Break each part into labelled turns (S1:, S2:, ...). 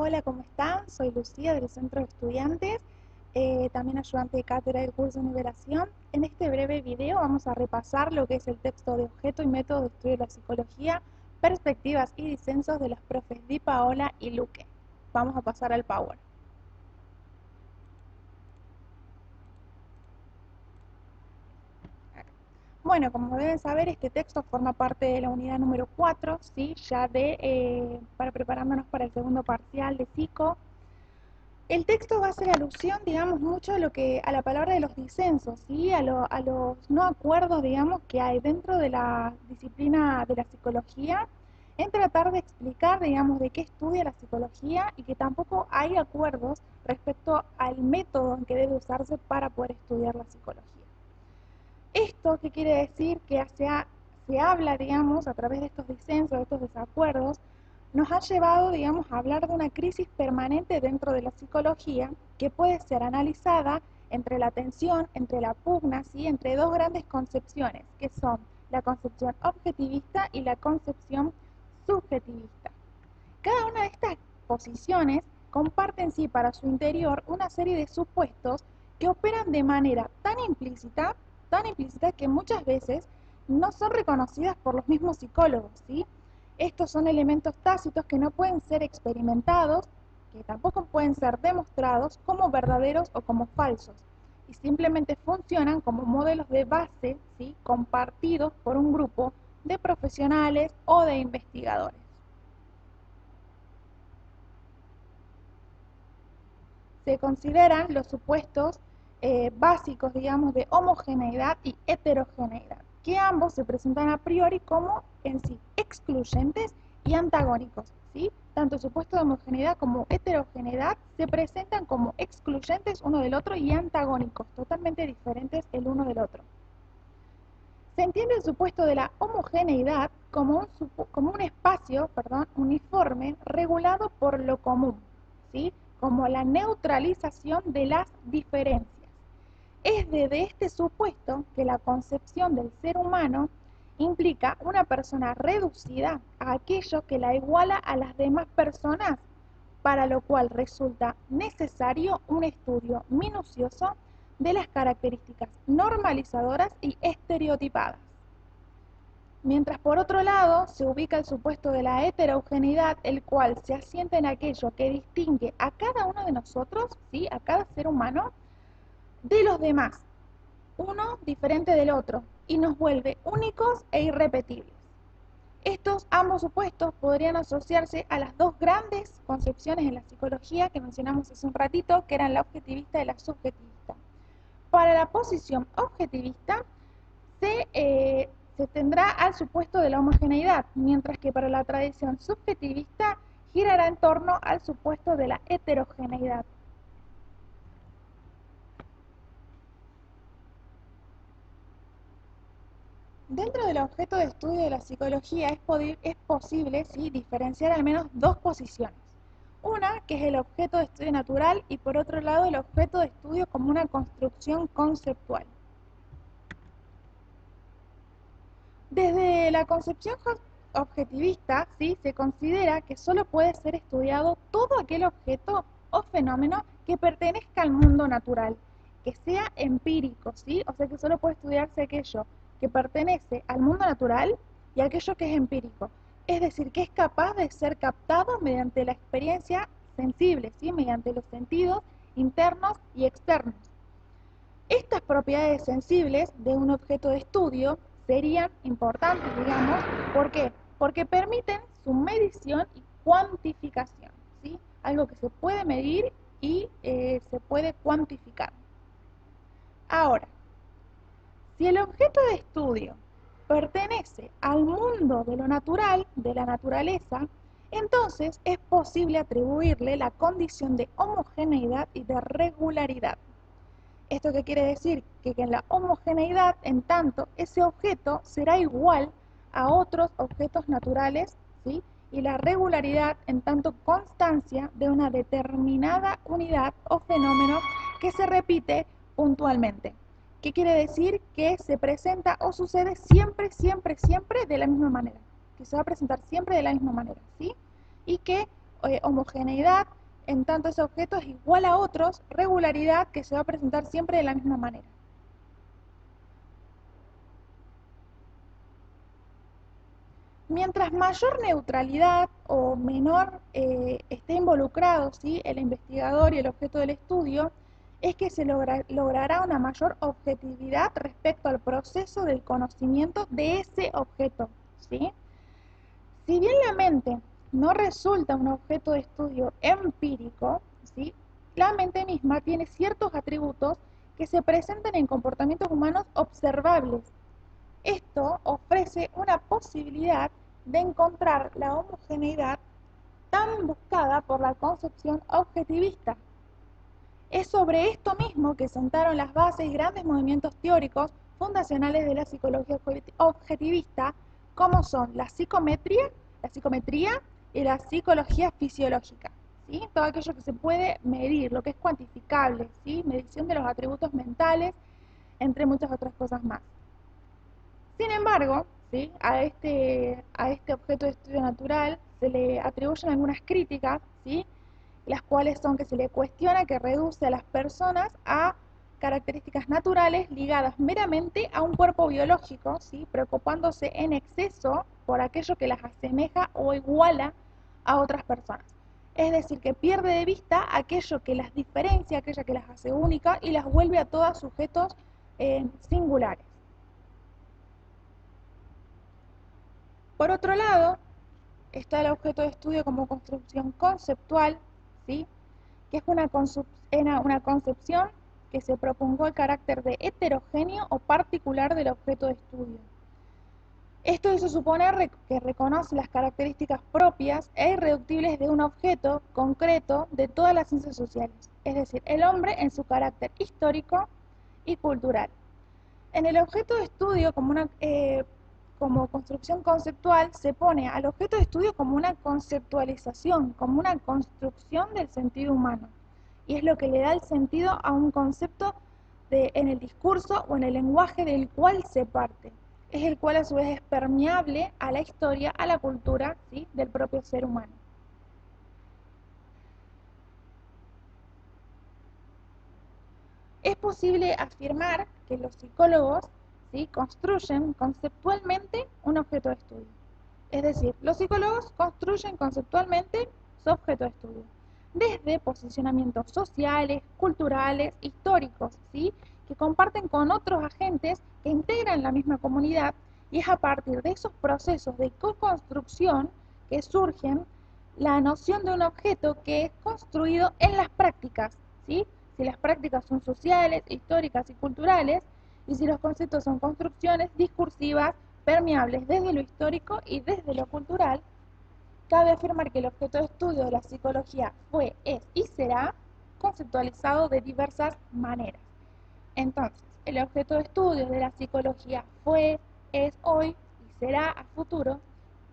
S1: Hola, ¿cómo están? Soy Lucía del Centro de Estudiantes, también ayudante de cátedra del curso de nivelación. En este breve video vamos a repasar lo que es el texto de objeto y método de estudio de la psicología, perspectivas y disensos de los profes Di Paola y Luque. Vamos a pasar al Power. Bueno, como deben saber, este texto forma parte de la unidad número 4, ¿sí? Para preparándonos para el segundo parcial de psico. El texto va a hacer alusión, digamos, mucho a la palabra de los disensos, ¿sí? A los no acuerdos, digamos, que hay dentro de la disciplina de la psicología, en tratar de explicar, digamos, de qué estudia la psicología y que tampoco hay acuerdos respecto al método en que debe usarse para poder estudiar la psicología. ¿Esto qué quiere decir? Que se habla, digamos, a través de estos disensos, de estos desacuerdos, nos ha llevado, digamos, a hablar de una crisis permanente dentro de la psicología que puede ser analizada entre la tensión, entre la pugna, ¿sí? Entre dos grandes concepciones, que son la concepción objetivista y la concepción subjetivista. Cada una de estas posiciones comparte en sí para su interior una serie de supuestos que operan de manera tan implícita que muchas veces no son reconocidas por los mismos psicólogos, ¿sí? Estos son elementos tácitos que no pueden ser experimentados, que tampoco pueden ser demostrados como verdaderos o como falsos, y simplemente funcionan como modelos de base, ¿sí? Compartidos por un grupo de profesionales o de investigadores. Se consideran los supuestos básicos, digamos, de homogeneidad y heterogeneidad, que ambos se presentan a priori como en sí excluyentes y antagónicos, ¿sí? Tanto el supuesto de homogeneidad como heterogeneidad se presentan como excluyentes uno del otro y antagónicos, totalmente diferentes el uno del otro. Se entiende el supuesto de la homogeneidad como un espacio, uniforme regulado por lo común, ¿sí? Como la neutralización de las diferencias. Es desde este supuesto que la concepción del ser humano implica una persona reducida a aquello que la iguala a las demás personas, para lo cual resulta necesario un estudio minucioso de las características normalizadoras y estereotipadas. Mientras por otro lado se ubica el supuesto de la heterogeneidad, el cual se asienta en aquello que distingue a cada uno de nosotros, ¿sí? A cada ser humano, de los demás, uno diferente del otro, y nos vuelve únicos e irrepetibles. Estos ambos supuestos podrían asociarse a las dos grandes concepciones en la psicología que mencionamos hace un ratito, que eran la objetivista y la subjetivista. Para la posición objetivista se tendrá al supuesto de la homogeneidad, mientras que para la tradición subjetivista girará en torno al supuesto de la heterogeneidad. Dentro del objeto de estudio de la psicología es posible, ¿sí? Diferenciar al menos dos posiciones. Una, que es el objeto de estudio natural, y por otro lado el objeto de estudio como una construcción conceptual. Desde la concepción objetivista, ¿sí? Se considera que solo puede ser estudiado todo aquel objeto o fenómeno que pertenezca al mundo natural, que sea empírico, ¿sí? O sea que solo puede estudiarse aquello que pertenece al mundo natural y aquello que es empírico. Es decir, que es capaz de ser captado mediante la experiencia sensible, ¿sí? Mediante los sentidos internos y externos. Estas propiedades sensibles de un objeto de estudio serían importantes, digamos, ¿por qué? Porque permiten su medición y cuantificación, ¿sí? Algo que se puede medir y se puede cuantificar. Ahora, si el objeto de estudio pertenece al mundo de lo natural, de la naturaleza, entonces es posible atribuirle la condición de homogeneidad y de regularidad. ¿Esto qué quiere decir? Que en la homogeneidad, en tanto, ese objeto será igual a otros objetos naturales, ¿sí? Y la regularidad, en tanto, constancia de una determinada unidad o fenómeno que se repite puntualmente. ¿Qué quiere decir? Que se presenta o sucede siempre, siempre, siempre de la misma manera. Que se va a presentar siempre de la misma manera, ¿sí? Y que homogeneidad, en tanto ese objeto es igual a otros, regularidad que se va a presentar siempre de la misma manera. Mientras mayor neutralidad o menor esté involucrado, ¿sí?, el investigador y el objeto del estudio, es que se logrará una mayor objetividad respecto al proceso del conocimiento de ese objeto, ¿sí? Si bien la mente no resulta un objeto de estudio empírico, ¿sí?, la mente misma tiene ciertos atributos que se presentan en comportamientos humanos observables. Esto ofrece una posibilidad de encontrar la homogeneidad tan buscada por la concepción objetivista. Es sobre esto mismo que sentaron las bases y grandes movimientos teóricos fundacionales de la psicología objetivista, como son la psicometría y la psicología fisiológica, ¿sí? Todo aquello que se puede medir, lo que es cuantificable, ¿sí?, medición de los atributos mentales, entre muchas otras cosas más. Sin embargo, ¿sí?, a este objeto de estudio natural se le atribuyen algunas críticas, ¿sí?, las cuales son que se le cuestiona que reduce a las personas a características naturales ligadas meramente a un cuerpo biológico, ¿sí?, preocupándose en exceso por aquello que las asemeja o iguala a otras personas. Es decir, que pierde de vista aquello que las diferencia, aquello que las hace únicas y las vuelve a todas sujetos singulares. Por otro lado, está el objeto de estudio como construcción conceptual, ¿sí?, que es una concepción que se propugnó el carácter de heterogéneo o particular del objeto de estudio. Esto hizo suponer que reconoce las características propias e irreductibles de un objeto concreto de todas las ciencias sociales, es decir, el hombre en su carácter histórico y cultural. En el objeto de estudio, como construcción conceptual, se pone al objeto de estudio como una conceptualización, como una construcción del sentido humano. Y es lo que le da el sentido a un concepto en el discurso o en el lenguaje del cual se parte. Es el cual a su vez es permeable a la historia, a la cultura, ¿sí?, del propio ser humano. Es posible afirmar que los psicólogos, ¿sí?, construyen conceptualmente un objeto de estudio. Es decir, los psicólogos construyen conceptualmente su objeto de estudio, desde posicionamientos sociales, culturales, históricos, ¿sí?, que comparten con otros agentes que integran la misma comunidad, y es a partir de esos procesos de co-construcción que surgen la noción de un objeto que es construido en las prácticas, ¿sí? Si las prácticas son sociales, históricas y culturales, y si los conceptos son construcciones discursivas permeables desde lo histórico y desde lo cultural, cabe afirmar que el objeto de estudio de la psicología fue, es y será conceptualizado de diversas maneras. Entonces, el objeto de estudio de la psicología fue, es hoy y será a futuro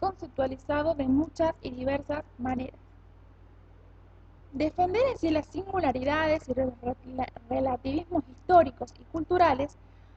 S1: conceptualizado de muchas y diversas maneras. Defender así las singularidades y los relativismos históricos y culturales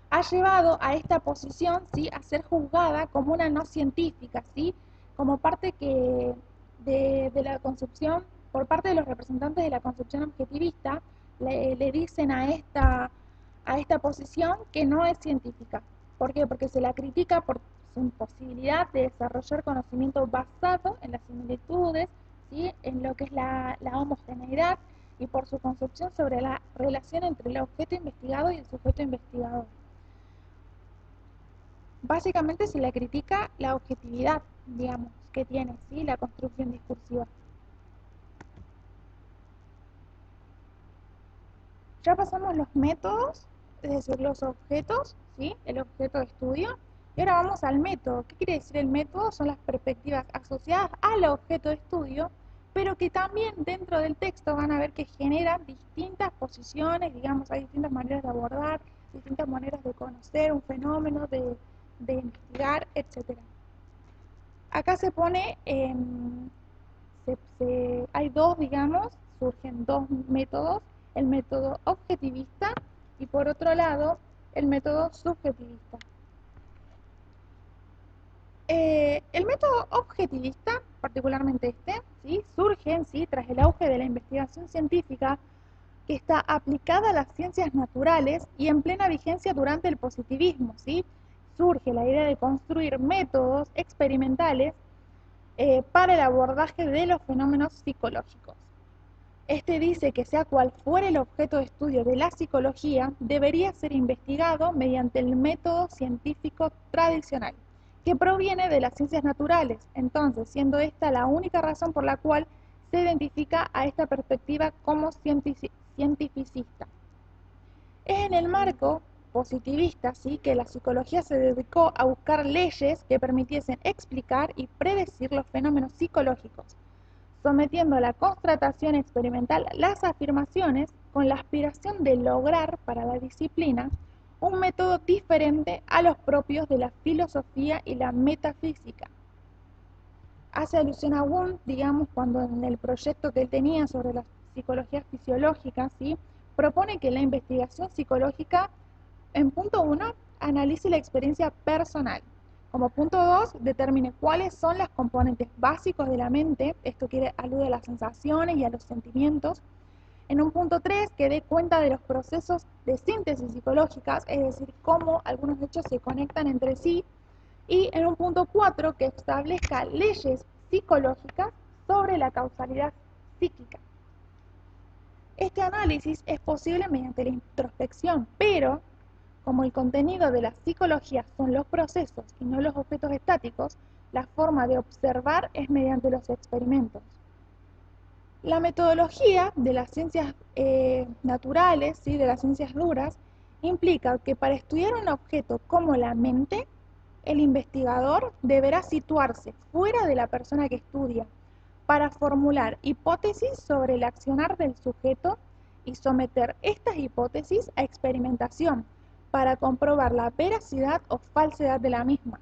S1: ha llevado a esta posición, ¿sí?, a ser juzgada como una no científica, ¿sí?, como parte de la concepción, por parte de los representantes de la concepción objetivista, le dicen a esta posición que no es científica. ¿Por qué? Porque se la critica por su imposibilidad de desarrollar conocimiento basado en las similitudes, ¿sí?, en lo que es la homogeneidad, y por su concepción sobre la relación entre el objeto investigado y el sujeto investigador. Básicamente se le critica la objetividad, digamos, que tiene, ¿sí?, la construcción discursiva. Ya pasamos los métodos, es decir, los objetos, ¿sí?, el objeto de estudio, y ahora vamos al método. ¿Qué quiere decir el método? Son las perspectivas asociadas al objeto de estudio, pero que también dentro del texto van a ver que generan distintas posiciones, digamos, hay distintas maneras de abordar, distintas maneras de conocer un fenómeno, de investigar, etc. Acá se pone, hay dos, digamos, surgen dos métodos, el método objetivista y por otro lado el método subjetivista. El método objetivista, particularmente este, ¿sí? Surge en sí tras el auge de la investigación científica que está aplicada a las ciencias naturales y en plena vigencia durante el positivismo, ¿sí? Surge la idea de construir métodos experimentales para el abordaje de los fenómenos psicológicos. Este dice que sea cual fuera el objeto de estudio de la psicología, debería ser investigado mediante el método científico tradicional, que proviene de las ciencias naturales, entonces siendo esta la única razón por la cual se identifica a esta perspectiva como cientificista. Es en el marco positivista, ¿sí?, que la psicología se dedicó a buscar leyes que permitiesen explicar y predecir los fenómenos psicológicos, sometiendo a la constatación experimental las afirmaciones con la aspiración de lograr para la disciplina un método diferente a los propios de la filosofía y la metafísica. Hace alusión a Wundt, digamos, cuando en el proyecto que él tenía sobre la psicología fisiológica, ¿sí?, propone que la investigación psicológica, en punto 1, analice la experiencia personal. Como punto 2, determine cuáles son los componentes básicos de la mente, esto alude a las sensaciones y a los sentimientos. En un punto 3, que dé cuenta de los procesos de síntesis psicológicas, es decir, cómo algunos hechos se conectan entre sí. Y en un punto 4, que establezca leyes psicológicas sobre la causalidad psíquica. Este análisis es posible mediante la introspección, pero como el contenido de la psicología son los procesos y no los objetos estáticos, la forma de observar es mediante los experimentos. La metodología de las ciencias naturales, ¿sí?, de las ciencias duras, implica que para estudiar un objeto como la mente, el investigador deberá situarse fuera de la persona que estudia para formular hipótesis sobre el accionar del sujeto y someter estas hipótesis a experimentación para comprobar la veracidad o falsedad de la misma.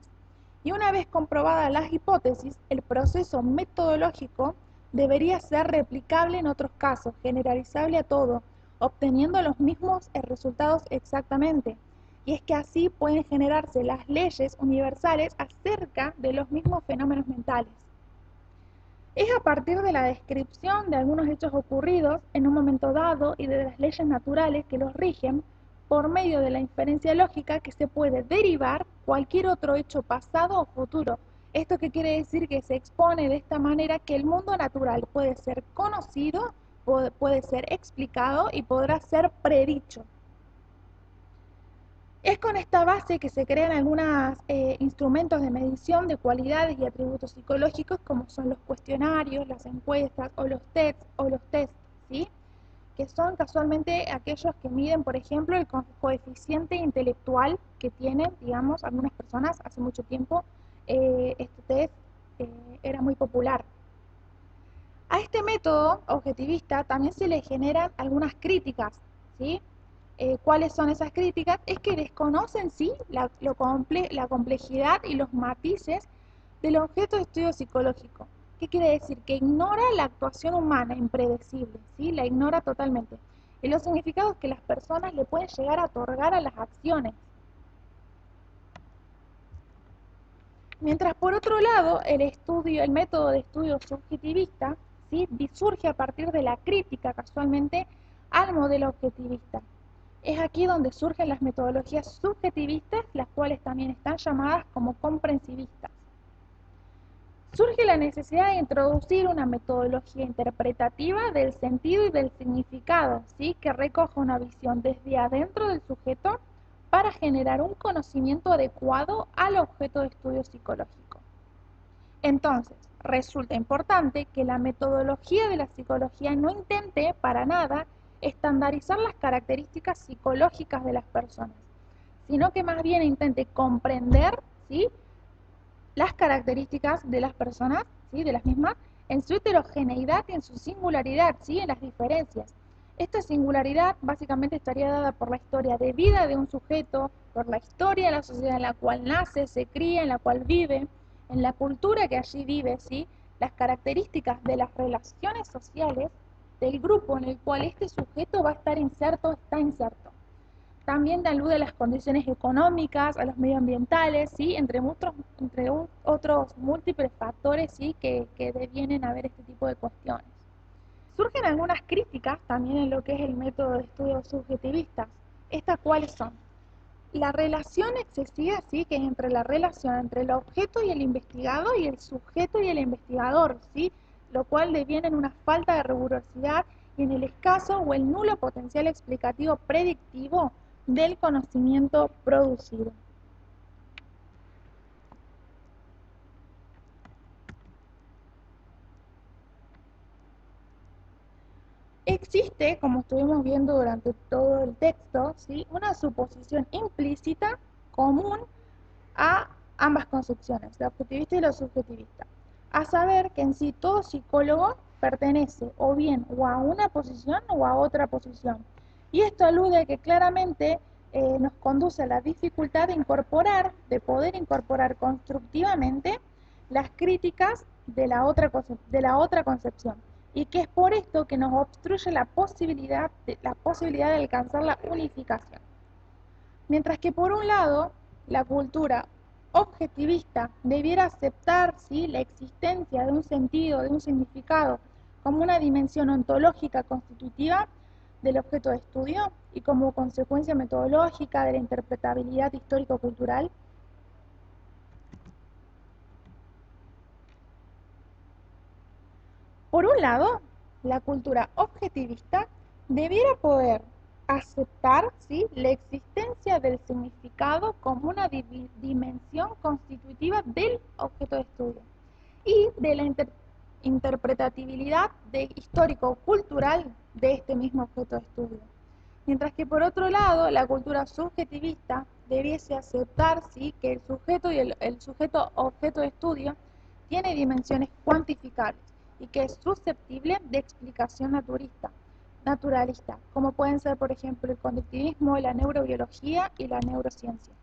S1: Y una vez comprobadas las hipótesis, el proceso metodológico debería ser replicable en otros casos, generalizable a todo, obteniendo los mismos resultados exactamente. Y es que así pueden generarse las leyes universales acerca de los mismos fenómenos mentales. Es a partir de la descripción de algunos hechos ocurridos en un momento dado y de las leyes naturales que los rigen, por medio de la inferencia lógica, que se puede derivar cualquier otro hecho pasado o futuro. Esto que quiere decir que se expone de esta manera que el mundo natural puede ser conocido, puede ser explicado y podrá ser predicho. Es con esta base que se crean algunos instrumentos de medición de cualidades y atributos psicológicos, como son los cuestionarios, las encuestas o los tests, ¿sí?, que son casualmente aquellos que miden, por ejemplo, el coeficiente intelectual que tienen, digamos, algunas personas. Hace mucho tiempo este test era muy popular. A este método objetivista también se le generan algunas críticas, ¿sí? ¿Cuáles son esas críticas? Es que desconocen, sí, la complejidad y los matices del objeto de estudio psicológico. ¿Qué quiere decir? Que ignora la actuación humana impredecible, ¿sí? La ignora totalmente. Y los significados que las personas le pueden llegar a otorgar a las acciones. Mientras por otro lado, el método de estudio subjetivista, ¿sí?, surge a partir de la crítica casualmente al modelo objetivista. Es aquí donde surgen las metodologías subjetivistas, las cuales también están llamadas como comprensivistas. Surge la necesidad de introducir una metodología interpretativa del sentido y del significado, ¿sí?, que recoja una visión desde adentro del sujeto para generar un conocimiento adecuado al objeto de estudio psicológico. Entonces, resulta importante que la metodología de la psicología no intente para nada estandarizar las características psicológicas de las personas, sino que más bien intente comprender, ¿sí?, las características de las personas, ¿sí?, de las mismas, en su heterogeneidad y en su singularidad, ¿sí?, en las diferencias. Esta singularidad básicamente estaría dada por la historia de vida de un sujeto, por la historia de la sociedad en la cual nace, se cría, en la cual vive, en la cultura que allí vive, ¿sí?, las características de las relaciones sociales del grupo en el cual este sujeto va a estar inserto, está inserto. También alude a las condiciones económicas, a los medioambientales, ¿sí? Entre otros múltiples factores, ¿sí? que devienen a ver este tipo de cuestiones. Surgen algunas críticas también en lo que es el método de estudio subjetivista. ¿Estas cuáles son? La relación excesiva, ¿sí? Que es entre la relación entre el objeto y el investigado y el sujeto y el investigador, ¿sí? Lo cual deviene en una falta de rigurosidad y en el escaso o el nulo potencial explicativo predictivo del conocimiento producido. Existe, como estuvimos viendo durante todo el texto, ¿sí? Una suposición implícita común a ambas concepciones, la objetivista y la subjetivista, a saber que en sí todo psicólogo pertenece o bien o a una posición o a otra posición. Y esto alude a que claramente nos conduce a la dificultad de poder incorporar constructivamente las críticas de la otra concepción. Y que es por esto que nos obstruye la posibilidad de alcanzar la unificación. Mientras que por un lado, la cultura objetivista debiera aceptar, ¿sí? La existencia de un sentido, de un significado, como una dimensión ontológica constitutiva del objeto de estudio y como consecuencia metodológica de la interpretabilidad histórico-cultural. Por un lado, la cultura objetivista debiera poder aceptar, ¿sí? La existencia del significado como una dimensión constitutiva del objeto de estudio y de la interpretabilidad histórico-cultural de este mismo objeto de estudio. Mientras que por otro lado, la cultura subjetivista debiese aceptar, ¿sí? Que el sujeto y el sujeto objeto de estudio tiene dimensiones cuantificables y que es susceptible de explicación naturalista, como pueden ser, por ejemplo, el conductivismo, la neurobiología y la neurociencia.